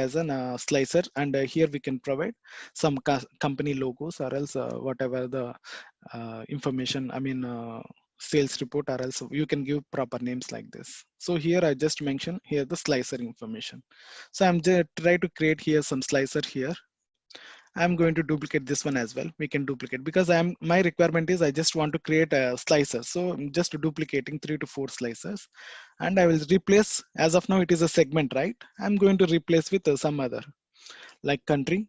as an slicer, and here we can provide some company logos, or else whatever the information, sales report, or else you can give proper names like this. So here I just mentioned here the slicer information. So I'm just try to create here some slicer here. I'm going to duplicate this one as well. We can duplicate because my requirement is I just want to create a slicer. So I'm just duplicating 3 to 4 slicers, and I will replace, as of now it is a segment, right? I'm going to replace with some other like country.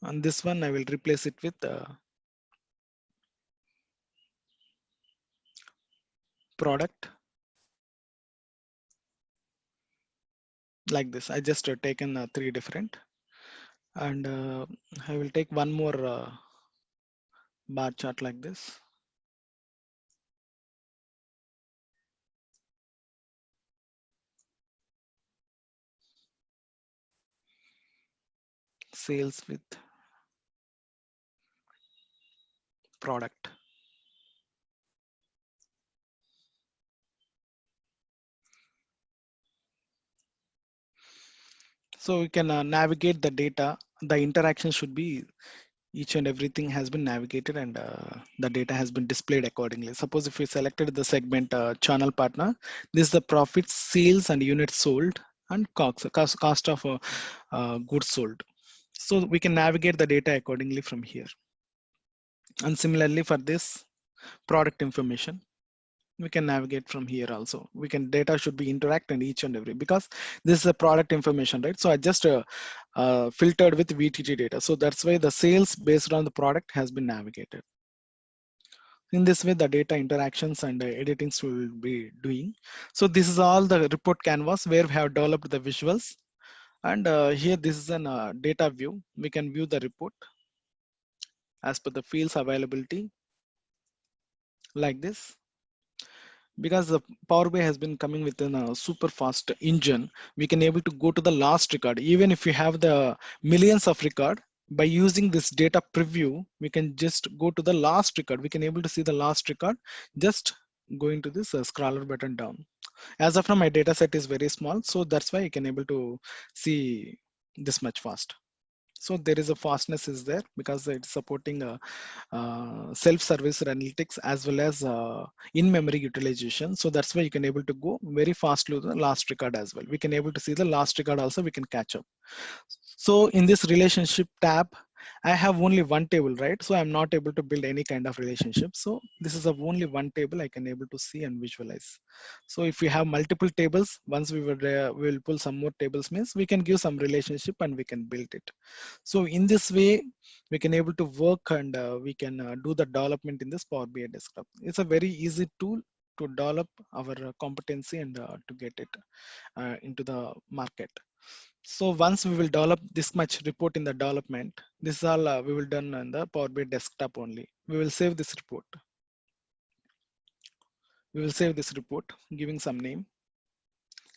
And this one I will replace it with product. Like this, I just taken 3 different, and I will take one more bar chart like this. Sales with product. So we can navigate the data. The interaction should be each and everything has been navigated, and the data has been displayed accordingly. Suppose if we selected the segment channel partner, this is the profits, sales, and units sold, and cost of goods sold. So we can navigate the data accordingly from here. And similarly for this product information, we can navigate from here also. We can, data should be interact and each and every, because this is a product information, right? So I just filtered with VTT data. So that's why the sales based on the product has been navigated. In this way, the data interactions and editings will be doing. So this is all the report canvas where we have developed the visuals. And here, this is an data view. We can view the report as per the fields availability like this. Because the Power BI has been coming with a super fast engine, we can able to go to the last record. Even if we have the millions of record, by using this data preview, we can just go to the last record. We can able to see the last record, just going to this scroller button down. As of now, my data set is very small, so that's why I can able to see this much fast. So there is a fastness is there because it's supporting self-service analytics as well as in-memory utilization. So that's why you can able to go very fast to the last record as well. We can able to see the last record also, we can catch up. So in this relationship tab, I have only one table, right? So I'm not able to build any kind of relationship. So this is only one table I can able to see and visualize. So if we have multiple tables, once we will pull some more tables, means we can give some relationship and we can build it. So in this way, we can able to work, and we can do the development in this Power BI desktop. It's a very easy tool to develop our competency and to get it into the market. So once we will develop this much report in the development, this is all we will done on the Power BI desktop only. We will save this report. We will save this report, giving some name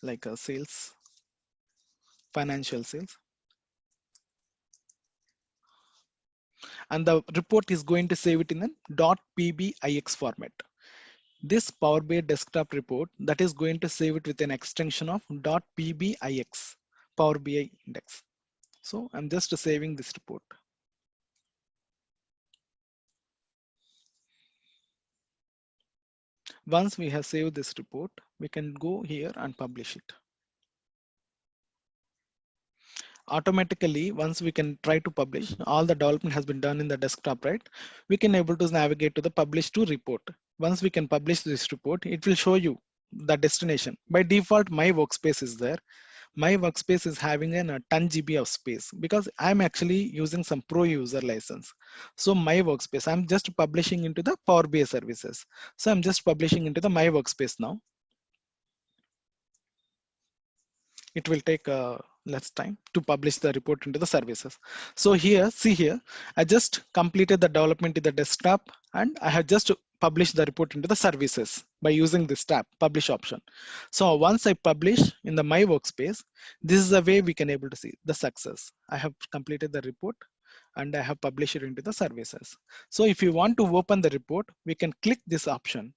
like sales, financial sales. And the report is going to save it in a .pbix format. This Power BI desktop report, that is going to save it with an extension of .pbix, Power BI index. So I'm just saving this report. Once we have saved this report, we can go here and publish it. Automatically, once we can try to publish, all the development has been done in the desktop, right? We can able to navigate to the publish to report. Once we can publish this report, it will show you the destination. By default, my workspace is there. My workspace is having a 10 GB of space because I'm actually using some pro user license. So my workspace, I'm just publishing into the Power BI services. So I'm just publishing into the my workspace now. It will take less time to publish the report into the services. So here, see here, I just completed the development in the desktop, and I have just published the report into the services by using this tab, publish option. So once I publish in the my workspace, this is the way we can able to see the success. I have completed the report and I have published it into the services. So if you want to open the report, we can click this option.